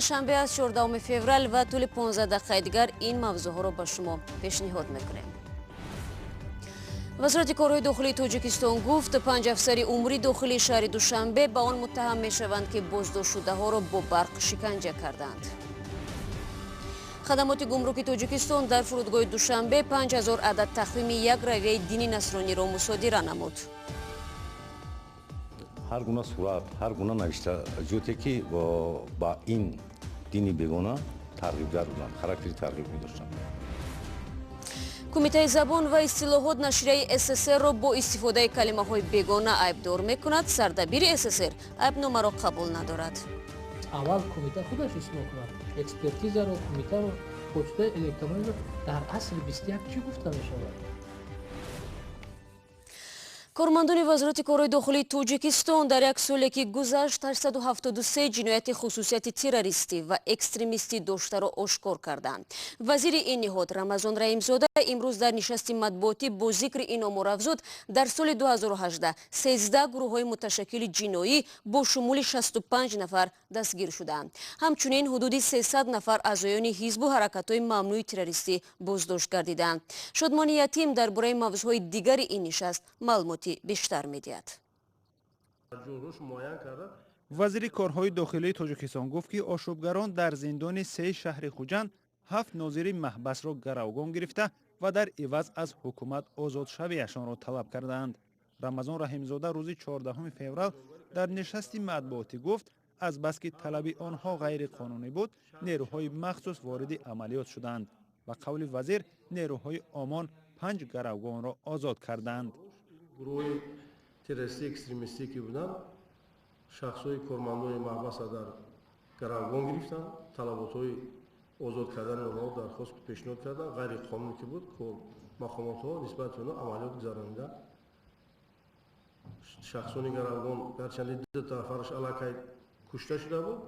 شنبه از 14 فوریه و طول 15 دقیقه دیگر این موضوع را به شما پیشنهاد میکنیم. وزارت کارهای داخلی تاجیکستان گفت 5 افسر امور داخلی شهر دوشنبه به آن متهم میشوند که بازداشت شده ها را با برق شکنجه کردند. خدمات گمرک تاجیکستان در فرودگاه دوشنبه 5000 عدد تقویم یک رویه دینی نصرانی را مصادره نمود. هر گونه صورت، هر گونه نوشته جوتی که با این دینی بیگانه ترغیبگر بودند، خاراکتری ترغیبی داشتند. کمیته زبان و اصطلاحات نشریه SSR را با استفاده کلمه های بیگانه عیبدار میکند. سردبیر SSR عیبنامه را قبول ندارد. اول کمیته خودش اصلاح کند. اکسپرتیز را کمیته را پشت الکترونیک در اصل 21 چی گفته میشود؟ کارمندان وزارت کارهای داخلی تاجیکستان در یک سالی که گذشت 873 جنایت خصوصیت تروریستی و اکستریمیستی داشته را آشکار کردند. وزیر این نهاد رمضان رحیمزاده امروز در نشست مطبوعاتی با ذکر این آمار افزود در سال 2018 13 گروه های متشکل جنایی با شمول 65 نفر دستگیر شدند. همچنین حدود 300 نفر اعضایان حزب و حرکت های ممنوع تروریستی بازداشت گردیدند. شادمان یتیم درباره موضوعهای دیگر این نشست معلومات بیشتر می‌دهد. وزیر کارهای داخلی تاجیکستان گفت که آشوبگران در زندان 3 شهر خوجند 7 ناظر محبس را گروگان گرفته و در عوض از حکومت آزاد شویشان را طلب کردند. رمضان رحیمزاده روز 14 فوریه در نشست مطبوعاتی گفت از بس که طلب آنها غیر قانونی بود، نیروهای مخصوص وارد عملیات شدند و قول وزیر نیروهای آمان 5 گروگان را آزاد کردند. گروه تروریستی اکستریمیستی که بودند شخصای کارمندان محبس در گروگان گرفتند، طلبات‌های آزاد کردن آنها درخواست پیشنهاد کردند، غیر قانونی که بود که مقامات‌ها نسبت به آنها عملیات گذراندند. شخصان گروگان گرچه 2 نفرش علاقه کشته شده بود،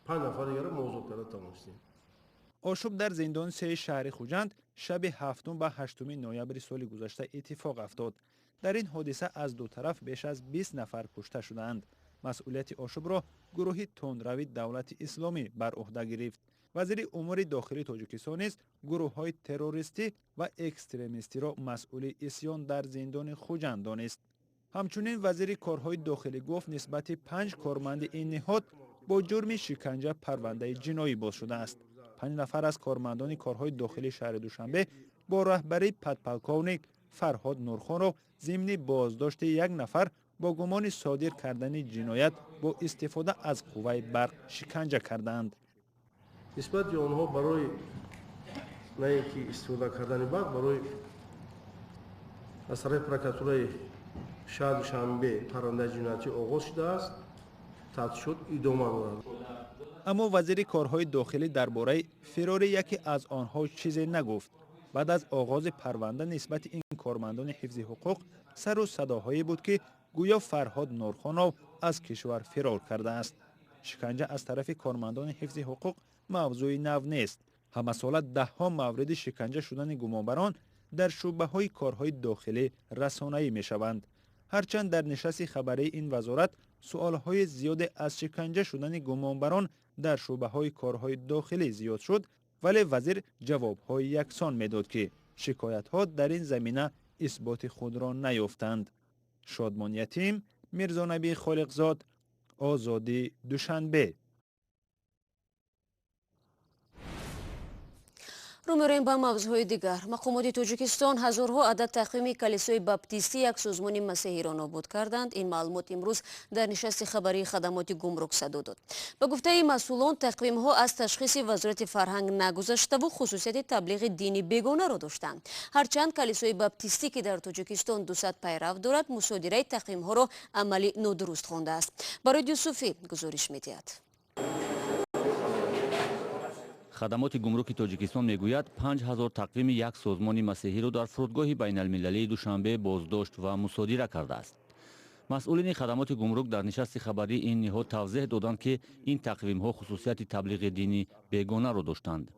5 نفر دیگر را آزاد کرده توانستیم. آشوب در زندان 3 شهر خوجند شب 7 و 8 نوامبر سال گذشته اتفاق افتاد. در این حادثه از دو طرف بیش از 20 نفر کشته شدند. مسئولیت آشوب را گروه تندروی دولت اسلامی بر عهده گرفت. وزیر امور داخلی تاجیکستان نیز گروه‌های تروریستی و اکستریمیستی را مسئول عصیان در زندان خوجند دانست. همچنین وزیر کارهای داخلی گفت نسبت 5 کارمند این نهاد با جرم شکنجه پرونده جنایی باز شده است. 5 نفر از کارمندان کارهای داخلی شهر دوشنبه با رهبری پدپلکونیک فرهاد نورخان را ضمن بازداشت 1 نفر با گمان صادر کردن جنایت با استفاده از قوه برق شکنجه کردند. نسبت به آنها برای نه اینکه استفاده کردن برق برای از طرف پرکاتورای شهر دوشنبه پرونده جنایتی آغاز شده است. تفتیشات ادامه دارد. اما وزیر کارهای داخلی درباره فرار یکی از آنها چیزی نگفت. بعد از آغاز پرونده نسبت این کارمندان حفظ حقوق سر و صداهایی بود که گویا فرهاد نورخان را از کشور فرار کرده است. شکنجه از طرف کارمندان حفظ حقوق موضوع نو نیست. همه ساله 10 مورد شکنجه شدن گمانبران در شعبه های کارهای داخلی رسانه‌ای می شوند. هرچند در نشست خبری این وزارت سوالهای زیاد از شکنجه شدن گمانبران در شعبه های کارهای داخلی زیاد شد، ولی وزیر جوابهای یکسان میداد که شکایت ها در این زمینه اثبات خود را نیافتند. شادمان یتیم، میرزا نبی خالقزاد، آزادی دوشنبه. رو می‌رویم به موضوعهای دیگر. مقامات تاجیکستان هزارها عدد تقویم کلیسای باپتیستی یک سازمان مسیحی را نابود کردند. این معلومات امروز در نشست خبری خدمات گمرک صدا داد. به گفته مسئولان تقویم ها از تشخیص وزارت فرهنگ نگذشته و خصوصیت تبلیغ دینی بیگانه را داشتند. هرچند کلیسای باپتیستی که در تاجیکستان 200 پیرو دارد مصادره تقویم ها را عملی نادرست خوانده است. برای یوسفی گزارش می‌دهد. خدمات گمرک تاجیکستان میگوید 5000 تقویم یک سازمان مسیحی را در فرودگاه بین المللی دوشنبه بازداشت و مصادره کرده است. مسئولین خدمات گمرک در نشست خبری این نهاد توضیح دادند که این تقویم ها خصوصیت تبلیغ دینی بیگانه را داشتند.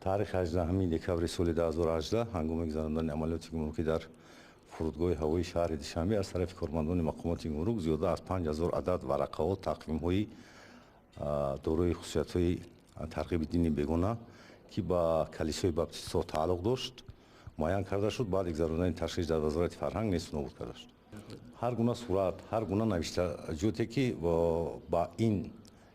تاریخ 18 دکامبر سال 2018 هنگام گذراندن عملیات گمرکی در فرودگاه هوایی شهر دوشنبه از طرف کارمندان مقامات گمرک زیاده از 5000 عدد ورقه و تقویم های дорои хусусиятҳои тарғиби дини бегона ки ба калисои баптистҳо тааллуқ дошт муайян карда шуд. баъд гузаронидани ташхис дар вазорати фарҳанг нест нобуд карда шуд. ҳар гуна сурат, ҳар гуна навишта ҷӯте ки ба ин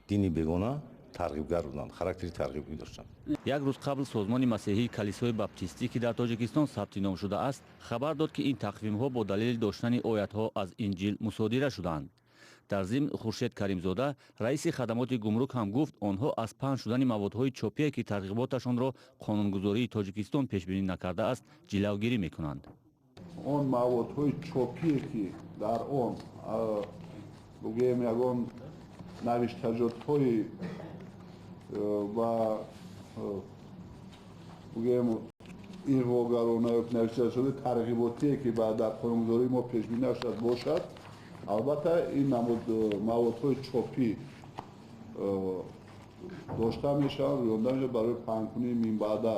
дини бегона тарғибгар буданд, характери тарғибӣ доштанд. як рӯз қабл созмони масеҳии калисои баптистӣ ки дар тоҷикистон сабти ном шудааст хабар дод ки ин тақвимҳо бо далели доштани оятҳо аз инҷил мусодира шудаанд. дар зимн хуршед каримзода раиси хадамоти гумрук ҳам гуфт онҳо аз паҳн шудани маводҳои чопие ки тарғиботашонро қонунгузории тоҷикистон пешбинӣ накардааст ҷилавгирӣ мекунанд. он маводҳои чопие ки дар он бугем ягон навиштаҷотҳои ва бугем ирғогарона навиштаҷоти тарғиботие ки дар қонунгузории мо пешбинӣ нашуд бошад, албатта ин маводҳои чопӣ дошта мешаванд, ёнда мешавад барои паҳнкунии минбаъда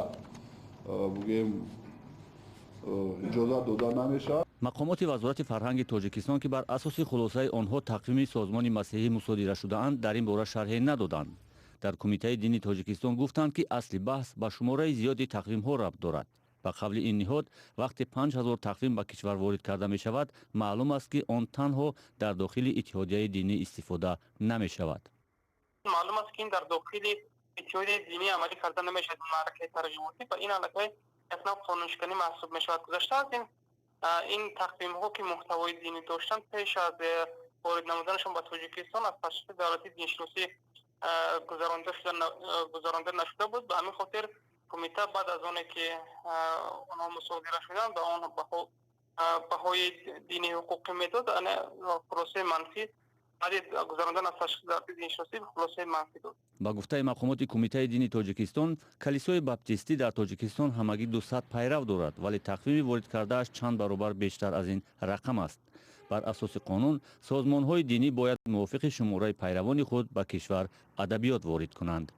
бугем иҷозат дода намешавад. мақомоти вазорати фарҳанги тоҷикистон ки бар асоси хулосаи онҳо тақвими созмони масеҳӣ мусодира шудаанд дар ин бора шарҳе надоданд. дар кумитаи дини тоҷикистон гуфтанд ки асли баҳс ба шумораи зиёди тақвимҳо рабт дорад. ба қавли ин ниҳод вақте 5000 тақвим ба кишвар ворид карда мешавад маълум аст ки он танҳо дар дохили иттиҳодияи динӣ истифода намешавад. маълум аст ки ин дар дохили иттиҳодияи динӣ амалӣ карда намешавад. маъракаи тарғиботӣ ба ин аллакай як нав қонуншиканӣ маҳсуб мешавад. гузашта аз ин тақвимҳо ки муҳтавои динӣ доштанд пеш аз ворид намуданашон ба тоҷикистон аз ташхиси давлати диншиносӣ гузаронда нашуда буд. ба ҳамин хотир кумита баъд аз оне ки онҳо мусодира шуданд ба он баҳои дини ҳуқуқӣ медод, хулосаи манфӣ баъди гузарондан аз ташхиси давлати диншиносӣ хулосаи манфӣ дод. ба гуфтаи мақомоти кумитаи дини тоҷикистон калисои баптистӣ дар тоҷикистон ҳамагӣ 200 пайрав дорад, вале тақвими ворид кардааш чанд баробар бештар аз ин рақам аст. бар асоси қонун созмонҳои динӣ бояд мувофиқи шумораи пайравони худ ба кишвар адабиёт ворид кунанд.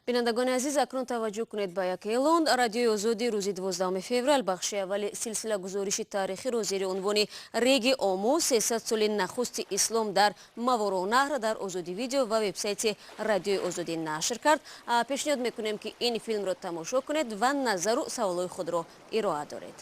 бинандагони азиз, акнун таваҷҷӯҳ кунед ба як эълон. радиои озодӣ рӯзи 12 феврал бахши аввали силсила гузориши таърихиро зери унвони реги омӯз 300 соли нахусти ислом дар маворонаҳр дар озодӣ видео ва вебсайти радиои озодӣ нашр кард. пешниҳод мекунем ки ин филмро тамошо кунед ва назару саволҳои худро ироа доред.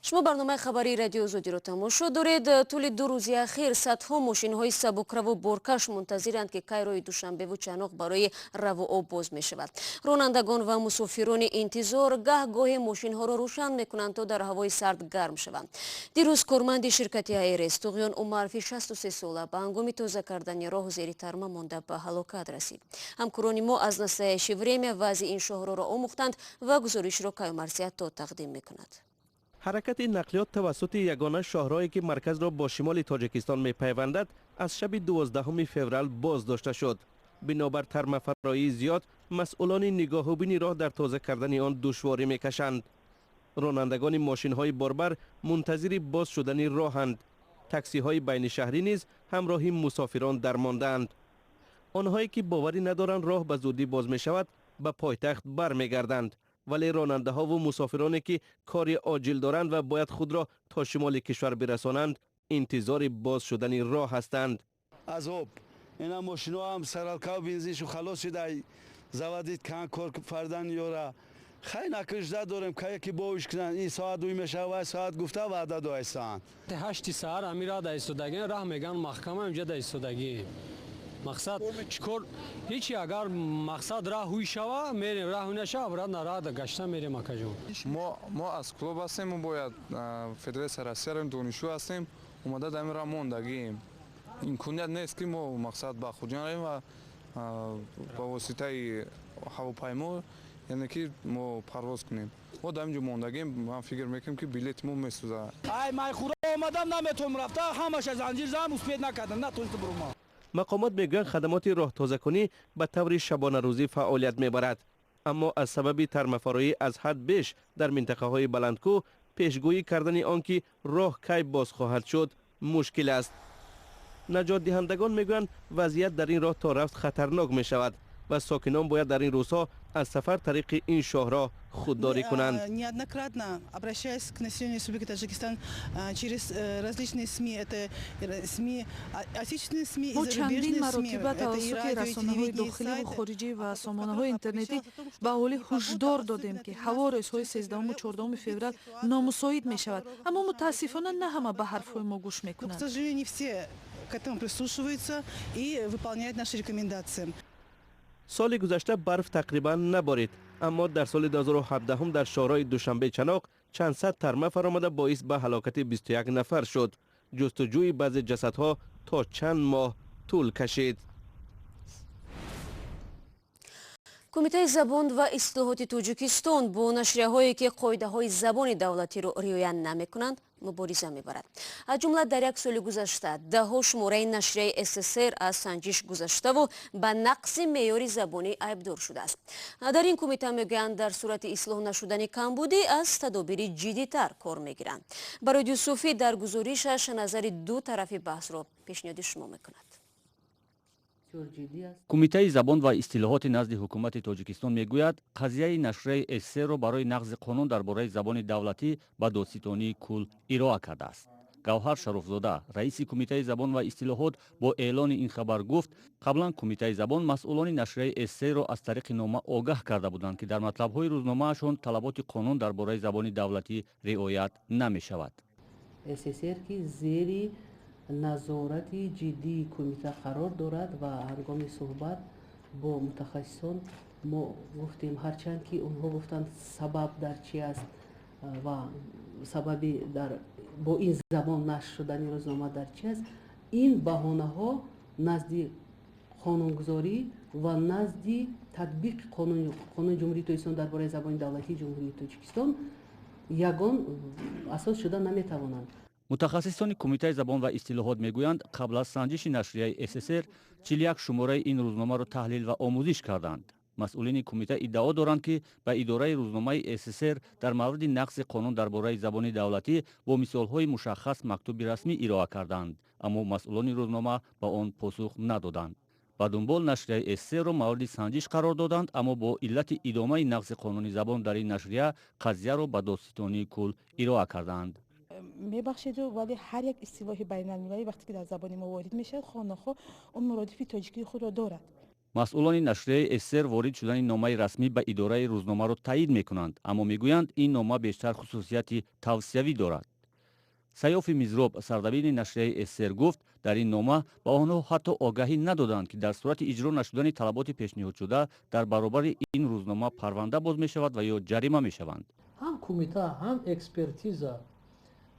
шумо барномаи хабарии радиои озодиро тамошо доред. тӯли 2 рӯзи ахир садҳо мошинҳои сабукраву боркаш мунтазиранд ки кайрои душанбеву чаноқ барои равооб боз мешавад. ронандагон ва мусофирони интизор гаҳ-гоҳе мошинҳоро рӯшан мекунанд то дар ҳавои сард гарм шаванд. дирӯз корманди ширкати айрес туғён умарови 63 сола ба ҳангоми тоза кардани роҳ зери тарма монда ба ҳалокат расид. ҳамкорони мо аз настоящи время вазъи ин шоҳроро омӯхтанд ва гузоришро кайумарсиятто тақдим мекунад. ҳаракати нақлиёт тавассути ягона шоҳроҳе ки марказро бо шимоли тоҷикистон мепайвандад аз шаби 12 феврал боз дошта шуд. бинобар тармафароии зиёд масъулони нигоҳубини роҳ дар тоза кардани он душворӣ мекашанд. ронандагони мошинҳои борбар мунтазири боз шудани роҳанд. таксиҳои байнишаҳрӣ низ ҳамроҳи мусофирон дармондаанд. онҳое ки боварӣ надоранд роҳ ба зудӣ боз мешавад ба пойтахт бармегарданд. вале ронандаҳову мусофироне ки кори оҷил доранд ва бояд худро то шимоли кишвар бирасонанд интизори боз шудани роҳ ҳастанд. аз об ина мошино ҳам саралкав бензиншу халос шуда заводид кан кор фардан ёра хай накрижда дорем кая ки боиш кунан ин соат дуй мешава вай соат гуфта ваъда доистанд 8 саҳар амира да истодагӣ раҳ меган маҳкама инҷа да истодагӣ мақсад чикор ҳеч агар мақсад раҳ ҳуй шава мерем раҳ ҳуй нашава брат на раҳ да гашта мерем акаҷон. мо аз клуб ҳастем мо бояд федератсия россияро донишҷӯ ҳастем омода дар ин раҳ мондагием. имконият нест ки мо мақсад ба хуҷон равем ва ба воситаи ҳавопаймо яъне ки мо парвоз кунем. мо дар ин ҷо мондагием. ман фикр мекунам ки билети мо месӯзад. ай майхӯра омадам наметавонам рафта ҳамаша занҷир зам успед накардам натонистам бурам. мақомот мегӯянд хадамоти роҳтозакунӣ ба таври шабонарӯзӣ фаъолият мебарад, аммо аз сабаби тармафароӣ аз ҳад беш дар минтақаҳои баландкӯҳ пешгӯӣ кардани он ки роҳ кай боз хоҳад шуд мушкил аст. наҷотдиҳандагон мегӯянд вазъият дар ин роҳ то рафт хатарнок мешавад ва сокинон бояд дар ин рӯзҳо از سفر طریق این شاهراه خودداری کنند. Неоднократно обращаясь к населению Республики Таджикистан через различные СМИ, это СМИ, отечественные СМИ и ما зарубежные چندین СМИ, مراتب это и توسط радио, и رسانه‌های телевидение, и داخلی و сайты. خارجی و سامانه‌های اینترنتی به اهالی هشدار دادیم که هوا روزهای 13 و 14 فوریه نامساعد می‌شود، اما متاسفانه نه همه به حرف‌های ما گوش К می‌کنند. сожалению, не все к этому прислушиваются и выполняют наши рекомендации. سال گذشته برف تقریبا نبارید، اما در سال 2017 هم در شهرهای دوشنبه چناق چند صد ترمه فرآمده باعث به هلاکت 21 نفر شد. جستجوی بعضی جسدها تا چند ماه طول کشید. кумитаи забон ва ислоҳоти тоҷикистон бо нашрияҳое ки қоидаҳои забони давлатиро риоя намекунанд мубориза мебарад. аз ҷумла дар як соли гузашта даҳо шумораи нашрияи СССР аз санҷиш гузаштаву ба нақси меъёри забонӣ айбдор шудааст. дар ин кумита мегӯянд дар сурати ислоҳ нашудани камбудӣ аз тадобири ҷиддитар кор мегиранд. барои Юсуфӣ дар гузоришаш назари ду тарафи баҳсро пешниҳоди шумо мекунад. кумитаи забон ва истилоҳоти назди ҳукумати тоҷикистон мегӯяд қазияи нашрияи СССР-ро барои нақзи қонун дар бораи забони давлатӣ ба додситонии кул ироа кардааст. гавҳар шарофзода раиси кумитаи забон ва истилоҳот бо эълони ин хабар гуфт қаблан кумитаи забон масъулони нашрияи СССР-ро аз тариқи нома огаҳ карда буданд ки дар матлабҳои рӯзномаашон талаботи қонун дар бораи забони давлатӣ риоят намешавад. СССР ки зери назорати ҷиддии кумита қарор дорад ва ҳангоми суҳбат бо мутахассисон мо гуфтем ҳарчанд ки онҳо гуфтанд сабаб дар чи аст ва сабаби дар бо ин забон нашр шудани рӯзнома дар чи аст, ин баҳонаҳо назди қонунгузорӣ ва назди татбиқи қонуни ҷумҳурии тоҷикистон дар бораи забони давлатии ҷумҳурии тоҷикистон ягон асос шуда наметавонанд. мутахассисони кумитаи забон ва истилоҳот мегӯянд қабл аз санҷиши нашрияи СССР 41 шумораи ин рӯзномаро таҳлил ва омӯзиш карданд. масъулини кумита иддао доранд ки ба идораи рӯзномаи СССР дар мавриди нақси қонун дар бораи забони давлатӣ бо мисолҳои мушаххас мактуби расмӣ ироа карданд, аммо масъулони рӯзнома ба он посух надоданд. ба дунбол нашрияи СССР-ро мавриди санҷиш қарор доданд, аммо бо иллати идомаи нақзи қонуни забон дар ин нашрия қазияро ба додситонии кул ироа карданд. میبخشید ولی هر یک اصطلاح بین المللی وقتی که در زبان ما وارد میشه خانه‌ها اون مرادف تاجیکی خود را دارد. масъулони нашрияи СССР ворид шудани номаи расмӣ ба идораи рӯзномаро таъйид мекунанд, аммо мегӯянд ин нома бештар хусусияти тавсиявӣ дорад. сайёфи мизроб сардабини нашрияи СССР гуфт дар ин нома ба онҳо ҳатто огаҳӣ надоданд ки дар сурати иҷро нашудани талаботи пешниҳодшуда дар баробари ин рӯзнома парванда боз мешавад ва ё ҷарима мешаванд. ҳам кумита ҳам экспертиза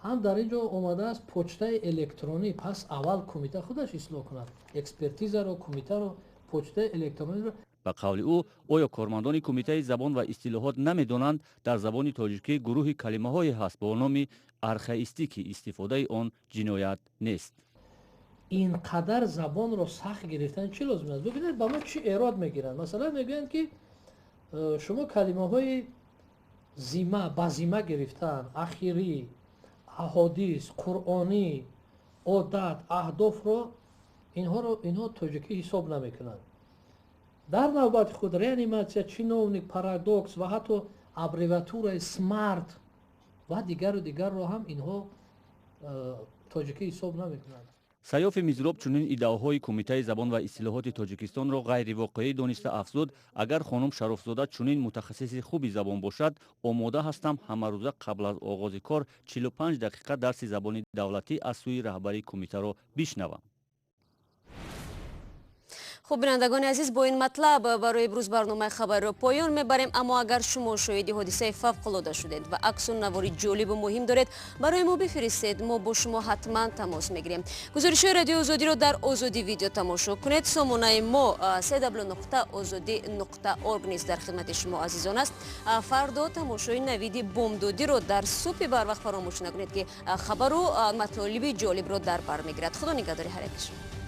ҳам дар ин ҷо омадааст почтаи электронӣ, пас аввал кумита худаш ислоҳ кунад экспертизаро, кумитаро, почтаи электрониро. ба қавли ӯ оё кормандони кумитаи забон ва истилоҳот намедонанд дар забони тоҷикӣ гурӯҳи калимаҳое ҳаст бо номи архаистӣ ки истифодаи он ҷиноят нест. ин қадар забонро сахт гирифтан чӣ лозим аст? бибинед ба мо чӣ эрод мегиранд. масалан мегӯянд ки шумо калимаҳои зима ба зима гирифтан, ахирӣ, аҳодис, қуръонӣ, одат, аҳдофро инҳо тоҷикӣ ҳисоб намекунанд. дар навбати худ реаниматсия, чиновник, парадокс ва ҳатто аббревиатураи смарт ва дигарро ҳам инҳо тоҷикӣ ҳисоб намекунанд. сайёфи мизроб чунин иддаоҳои кумитаи забон ва истилоҳоти тоҷикистонро ғайривоқеӣ дониста афзуд, агар хонум Шарофзода чунин мутахассиси хуби забон бошад, омода ҳастам ҳамарӯза қабл аз оғози кор 45 дақиқа дарси забони давлатӣ аз сӯи раҳбари кумитаро бишнавам. خب بینندگان عزیز با این مطلب برای امروز برنامه خبر رو پایان میبریم، اما اگر شما شاهد حادثه فوق‌العاده شدید و عکس و نواری جالب و مهم دارید برای ما بفرستید، ما با شما حتما تماس میگیریم. گزارش‌های رادیو آزادی رو در آزادی ویدیو تماشا کنید. سامانه ما www.azadi.org نیز در خدمت شما عزیزان است. فردا تماشای نوید بمدادی رو در صبح بر وقت فراموش نکنید که خبر و مطالب جالب رو در بر میگیرد. خدا نگهدار هر یک شما.